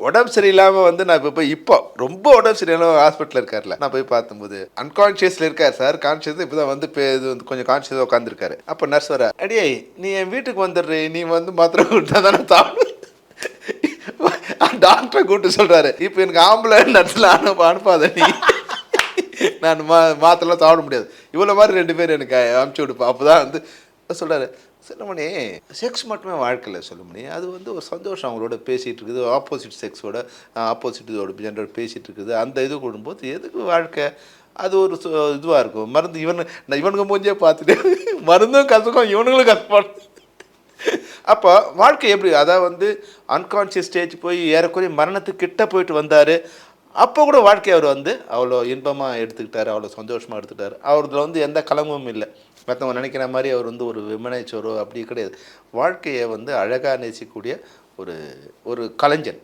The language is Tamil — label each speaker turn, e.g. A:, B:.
A: உடம்பு சரியில்லாமல் வந்து நான் இப்போ ரொம்ப உடம்பு சரியில்லாம ஹாஸ்பிட்டலில் இருக்கார்ல, நான் போய் பார்த்தம்போது அன்கான்ஷியஸில் இருக்கார் சார். கான்ஷியஸ் இப்போ தான் வந்து இது வந்து கொஞ்சம் கான்ஷியஸாக உட்காந்துருக்காரு. அப்போ நர்ஸ் வர, அடியே நீ என் வீட்டுக்கு வந்துடுறே, நீ வந்து மாத்திரை கொடுத்தா தானே சாப்பிடு. டாக்டரை கூப்பிட்டு சொல்கிறாரு, இப்போ எனக்கு ஆம்பளை நர்ஸில் அனுப்பாத நீ, நான் மாத்திரலாம் சாப்பிட முடியாது. இவ்வளோ மாதிரி 2 பேர் எனக்கு அனுப்பிச்சி விடுப்பா. அப்போ தான் வந்து சொல்கிறாரு, சொல்லுமணி செக்ஸ் மட்டுமே வாழ்க்கையில் சொல்லுமணி, அது வந்து ஒரு சந்தோஷம். அவங்களோட பேசிகிட்டு இருக்குது, ஆப்போசிட் செக்ஸோட ஆப்போசிட்டோட ஜெண்டர் பேசிகிட்டு இருக்குது, அந்த இது கொடுக்கும்போது எதுக்கு வாழ்க்கை, அது ஒரு இதுவாக இருக்கும். மருந்து இவனுங்க மூஞ்சே பார்த்துட்டு மருந்தும் கசக்கும், இவனுங்களும் கசப்பாடு. அப்போ வாழ்க்கை எப்படி, அதாவது வந்து அன்கான்ஷியஸ் ஸ்டேஜ் போய் ஏறக்குறைய மரணத்துக்கு கிட்ட போயிட்டு வந்தார். அப்போ கூட வாழ்க்கையை அவர் வந்து அவ்வளோ இன்பமாக எடுத்துக்கிட்டார், அவ்வளோ சந்தோஷமாக எடுத்துக்கிட்டார். அவரில் வந்து எந்த கலங்கமும் இல்லை. மற்றவங்க நினைக்கிற மாதிரி அவர் வந்து ஒரு விமனைச்சோரோ அப்படி கிடையாது. வாழ்க்கையை வந்து அழகாக நேசிக்கக்கூடிய ஒரு ஒரு கலைஞன்.